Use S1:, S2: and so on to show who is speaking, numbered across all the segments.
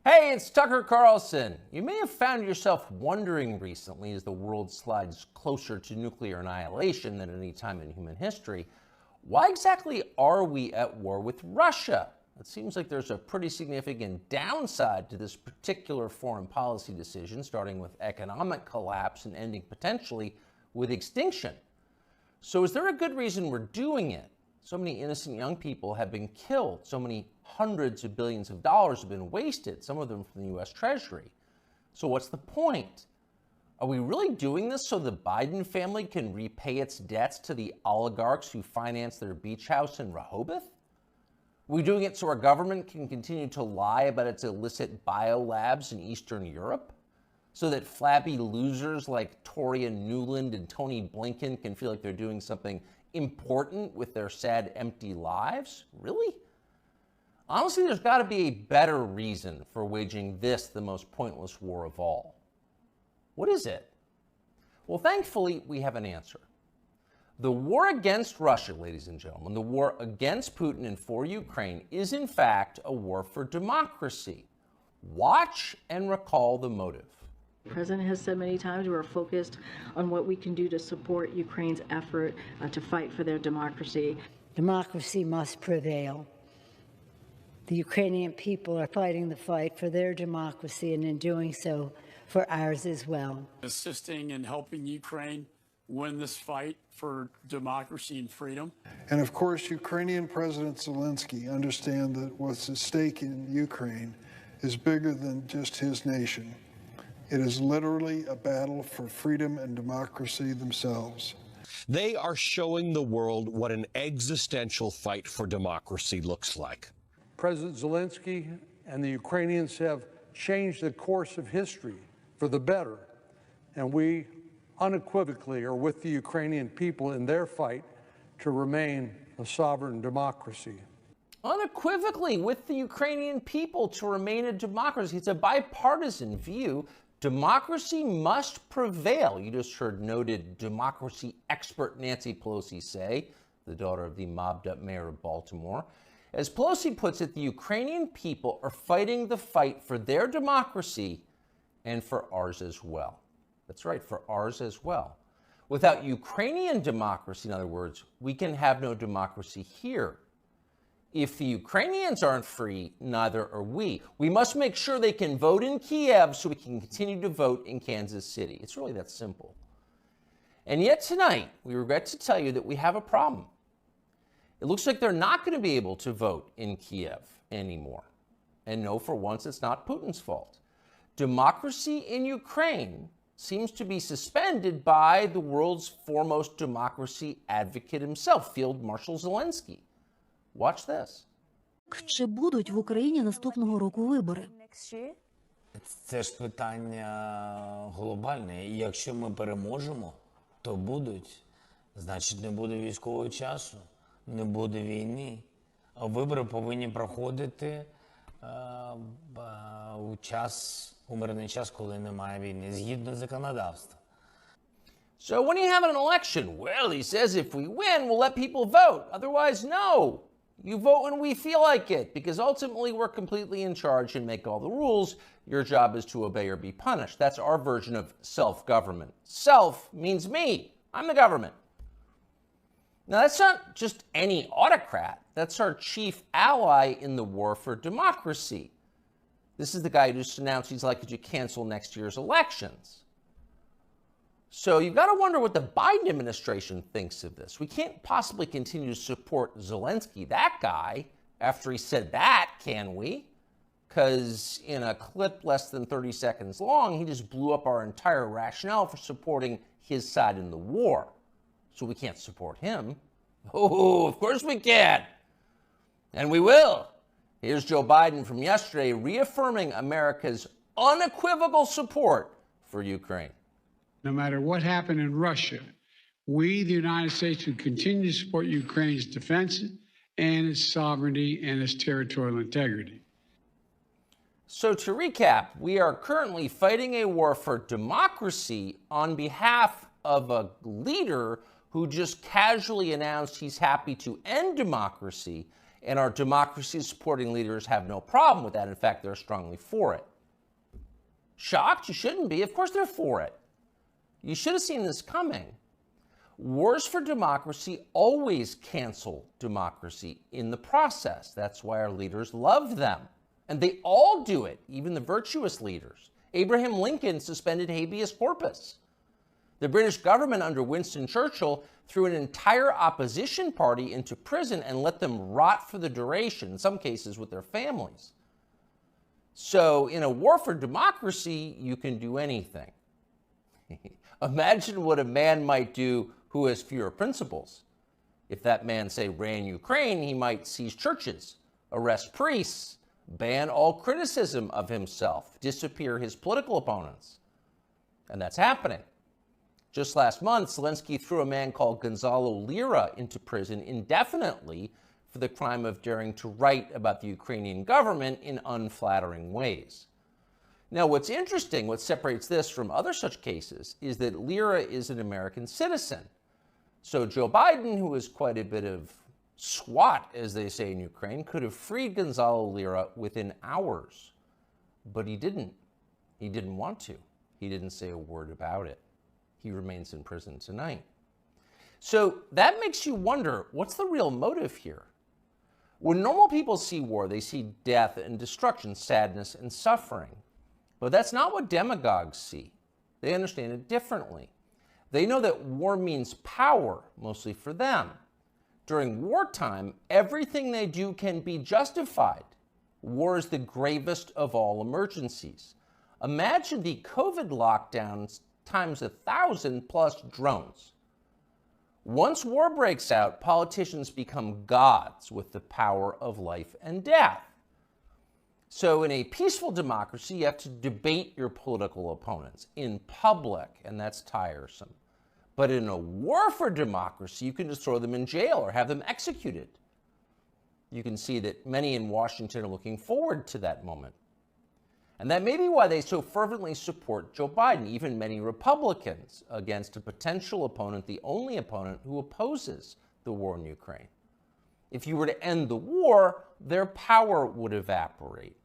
S1: Hey, it's Tucker Carlson. You may have found yourself wondering recently, as the world slides closer to nuclear annihilation than any time in human history, why exactly are we at war with Russia? It seems like there's a pretty significant downside to this particular foreign policy decision, starting with economic collapse and ending potentially with extinction. So is there a good reason we're doing it? So many innocent young people have been killed. So many hundreds of billions of dollars have been wasted, some of them from the U.S. Treasury. So what's the point? Are we really doing this so the Biden family can repay its debts to the oligarchs who finance their beach house in Rehoboth? Are we doing it so our government can continue to lie about its illicit biolabs in Eastern Europe? So that flabby losers like Toria Nuland and Tony Blinken can feel like they're doing something important with their sad, empty lives? Really? Honestly, there's got to be a better reason for waging this, the most pointless war of all. What is it? Well, thankfully, we have an answer. The war against Russia, ladies and gentlemen, the war against Putin and for Ukraine is, in fact, a war for democracy. Watch and recall the motive.
S2: The President has said many times we're focused on what we can do to support Ukraine's effort to fight for their democracy.
S3: Democracy must prevail. The Ukrainian people are fighting the fight for their democracy, and in doing so, for ours as well.
S4: Assisting and helping Ukraine win this fight for democracy and freedom.
S5: And of course, Ukrainian President Zelensky understands that what's at stake in Ukraine is bigger than just his nation. It is literally a battle for freedom and democracy themselves.
S6: They are showing the world what an existential fight for democracy looks like.
S7: President Zelensky and the Ukrainians have changed the course of history for the better, and we unequivocally are with the Ukrainian people in their fight to remain a sovereign democracy.
S1: Unequivocally with the Ukrainian people to remain a democracy. It's a bipartisan view. Democracy must prevail. You just heard noted democracy expert Nancy Pelosi say, the daughter of the mobbed-up mayor of Baltimore. As Pelosi puts it, the Ukrainian people are fighting the fight for their democracy and for ours as well. That's right, for ours as well. Without Ukrainian democracy, in other words, we can have no democracy here. If the Ukrainians aren't free, neither are we. We must make sure they can vote in Kiev so we can continue to vote in Kansas City. It's really that simple. And yet tonight, we regret to tell you that we have a problem. It looks like they're not going to be able to vote in Kiev anymore. And no, for once, it's not Putin's fault. Democracy in Ukraine seems to be suspended by the world's foremost democracy advocate himself, Field Marshal Zelensky. Watch this.
S8: Чи будуть в Україні наступного року вибори?
S9: Це ж питання глобальне. І якщо ми переможемо, то будуть. Значить, не буде військового часу, не буде війни. А вибори повинні проходити у мирний час, коли немає війни, згідно законодавства.
S1: So when you have an election, well, he says if we win, we'll let people vote. Otherwise, no. You vote when we feel like it, because ultimately we're completely in charge and make all the rules. Your job is to obey or be punished. That's our version of self-government. Self means me. I'm the government. Now, that's not just any autocrat. That's our chief ally in the war for democracy. This is the guy who just announced he's likely to cancel next year's elections. So you've got to wonder what the Biden administration thinks of this. We can't possibly continue to support Zelensky, that guy, after he said that, can we? Because in a clip less than 30 seconds long, he just blew up our entire rationale for supporting his side in the war. So we can't support him. Oh, of course we can. And we will. Here's Joe Biden from yesterday reaffirming America's unequivocal support for Ukraine.
S10: No matter what happened in Russia, we, the United States, will continue to support Ukraine's defense and its sovereignty and its territorial integrity.
S1: So to recap, we are currently fighting a war for democracy on behalf of a leader who just casually announced he's happy to end democracy And our democracy-supporting leaders have no problem with that. In fact, they're strongly for it. Shocked? You shouldn't be. Of course they're for it. You should have seen this coming. Wars for democracy always cancel democracy in the process. That's why our leaders love them. And they all do it, even the virtuous leaders. Abraham Lincoln suspended habeas corpus. The British government under Winston Churchill threw an entire opposition party into prison and let them rot for the duration, in some cases with their families. So in a war for democracy, you can do anything. Imagine what a man might do who has fewer principles. If that man, say, ran Ukraine, he might seize churches, arrest priests, ban all criticism of himself, disappear his political opponents. And that's happening. Just last month, Zelensky threw a man called Gonzalo Lira into prison indefinitely for the crime of daring to write about the Ukrainian government in unflattering ways. Now, what's interesting, what separates this from other such cases, is that Lira is an American citizen. So Joe Biden, who is quite a bit of SWAT, as they say in Ukraine, could have freed Gonzalo Lira within hours. But he didn't. He didn't want to. He didn't say a word about it. He remains in prison tonight. So that makes you wonder, what's the real motive here? When normal people see war, they see death and destruction, sadness and suffering. But that's not what demagogues see. They understand it differently. They know that war means power, mostly for them. During wartime, everything they do can be justified. War is the gravest of all emergencies. Imagine the COVID lockdowns times 1,000 plus drones. Once war breaks out, politicians become gods with the power of life and death. So in a peaceful democracy, you have to debate your political opponents in public, and that's tiresome. But in a war for democracy, you can just throw them in jail or have them executed. You can see that many in Washington are looking forward to that moment. And that may be why they so fervently support Joe Biden, even many Republicans, against a potential opponent, the only opponent who opposes the war in Ukraine. If you were to end the war, their power would evaporate.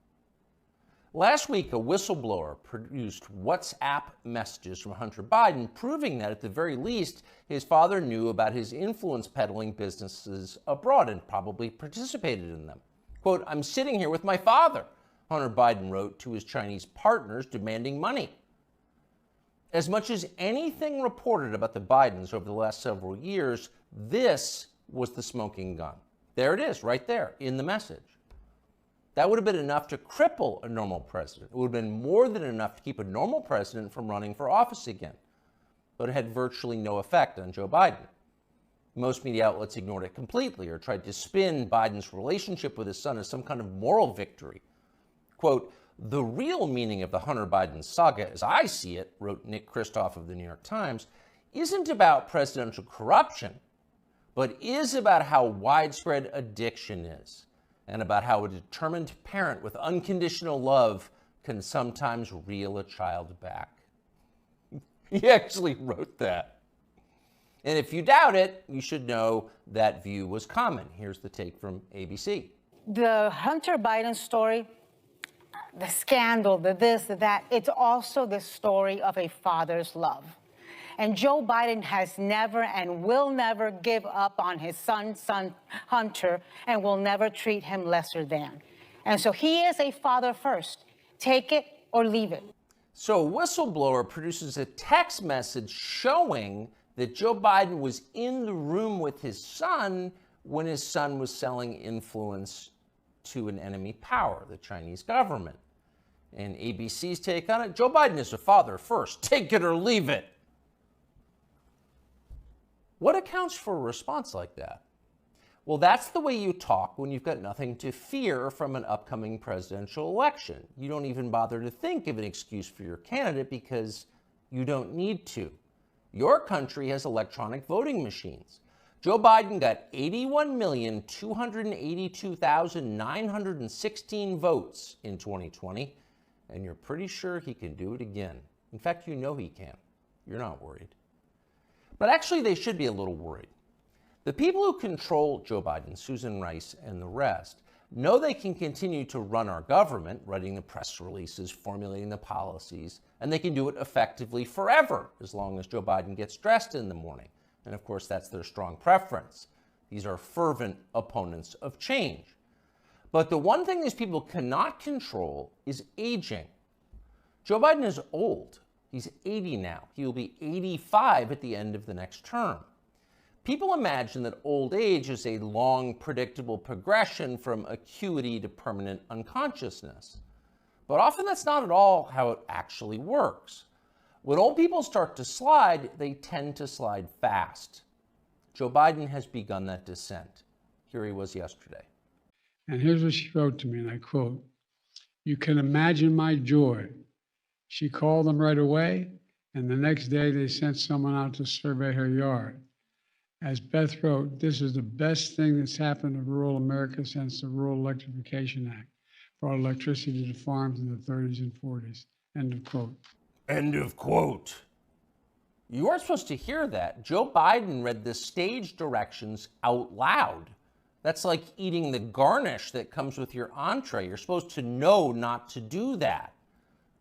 S1: Last week, a whistleblower produced WhatsApp messages from Hunter Biden, proving that at the very least, his father knew about his influence peddling businesses abroad and probably participated in them. Quote, "I'm sitting here with my father," Hunter Biden wrote to his Chinese partners demanding money. As much as anything reported about the Bidens over the last several years, this was the smoking gun. There it is, right there, in the message. That would have been enough to cripple a normal president. It would have been more than enough to keep a normal president from running for office again. But it had virtually no effect on Joe Biden. Most media outlets ignored it completely or tried to spin Biden's relationship with his son as some kind of moral victory. Quote, "The real meaning of the Hunter Biden saga, as I see it," wrote Nick Kristof of the New York Times, "isn't about presidential corruption, but is about how widespread addiction is, and about how a determined parent with unconditional love can sometimes reel a child back." He actually wrote that. And if you doubt it, you should know that view was common. Here's the take from ABC.
S11: The Hunter Biden story, the scandal, the this, the that, it's also the story of a father's love. And Joe Biden has never and will never give up on his son Hunter, and will never treat him lesser than. And so he is a father first. Take it or leave it.
S1: So a whistleblower produces a text message showing that Joe Biden was in the room with his son when his son was selling influence to an enemy power, the Chinese government. And ABC's take on it, Joe Biden is a father first. Take it or leave it. What accounts for a response like that? Well, that's the way you talk when you've got nothing to fear from an upcoming presidential election. You don't even bother to think of an excuse for your candidate because you don't need to. Your country has electronic voting machines. Joe Biden got 81,282,916 votes in 2020, and you're pretty sure he can do it again. In fact, you know he can. You're not worried. But actually, they should be a little worried. The people who control Joe Biden, Susan Rice, and the rest know they can continue to run our government, writing the press releases, formulating the policies, and they can do it effectively forever, as long as Joe Biden gets dressed in the morning. And of course, that's their strong preference. These are fervent opponents of change. But the one thing these people cannot control is aging. Joe Biden is old. He's 80 now. He will be 85 at the end of the next term. People imagine that old age is a long, predictable progression from acuity to permanent unconsciousness. But often that's not at all how it actually works. When old people start to slide, they tend to slide fast. Joe Biden has begun that descent. Here he was yesterday.
S10: And here's what she wrote to me, and I quote, "You can imagine my joy. She called them right away, and the next day they sent someone out to survey her yard. As Beth wrote, this is the best thing that's happened to rural America since the Rural Electrification Act brought electricity to farms in the 30s and 40s. End of quote."
S1: End of quote. You weren't supposed to hear that. Joe Biden read the stage directions out loud. That's like eating the garnish that comes with your entree. You're supposed to know not to do that.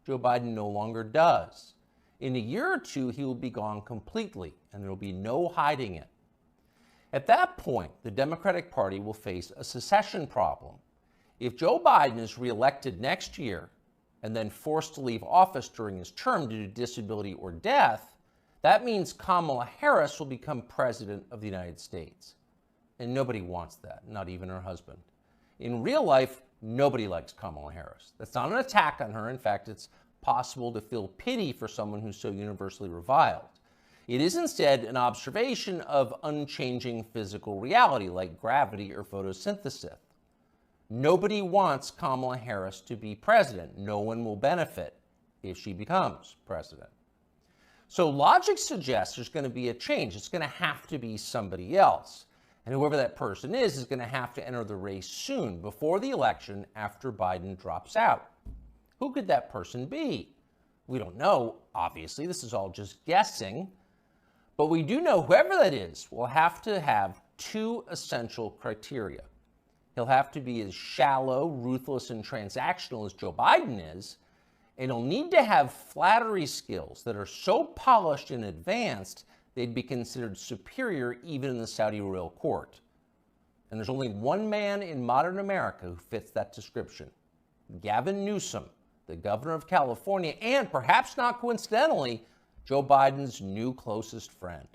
S1: Joe Biden no longer does. In a year or two, he will be gone completely, and there will be no hiding it. At that point, the Democratic Party will face a secession problem. If Joe Biden is reelected next year and then forced to leave office during his term due to disability or death, that means Kamala Harris will become president of the United States. And nobody wants that, not even her husband. In real life, nobody likes Kamala Harris. That's not an attack on her. In fact, it's possible to feel pity for someone who's so universally reviled. It is instead an observation of unchanging physical reality like gravity or photosynthesis. Nobody wants Kamala Harris to be president. No one will benefit if she becomes president. So logic suggests there's going to be a change. It's going to have to be somebody else. And whoever that person is going to have to enter the race soon, before the election, after Biden drops out. Who could that person be? We don't know, obviously. This is all just guessing. But we do know whoever that is will have to have two essential criteria. He'll have to be as shallow, ruthless, and transactional as Joe Biden is, and he'll need to have flattery skills that are so polished and advanced they'd be considered superior even in the Saudi royal court. And there's only one man in modern America who fits that description: Gavin Newsom, the governor of California, and perhaps not coincidentally, Joe Biden's new closest friend.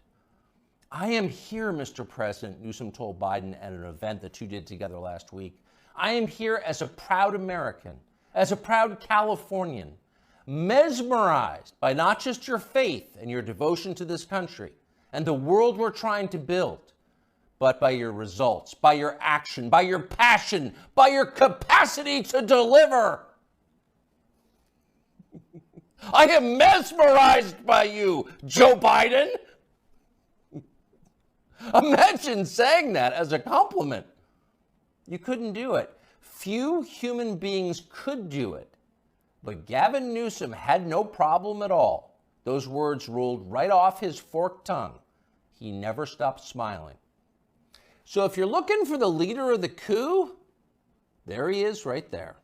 S1: "I am here, Mr. President," Newsom told Biden at an event the two did together last week. "I am here as a proud American, as a proud Californian, mesmerized by not just your faith and your devotion to this country and the world we're trying to build, but by your results, by your action, by your passion, by your capacity to deliver. I am mesmerized by you, Joe Biden." Imagine saying that as a compliment. You couldn't do it. Few human beings could do it. But Gavin Newsom had no problem at all. Those words rolled right off his forked tongue. He never stopped smiling. So if you're looking for the leader of the coup, there he is right there.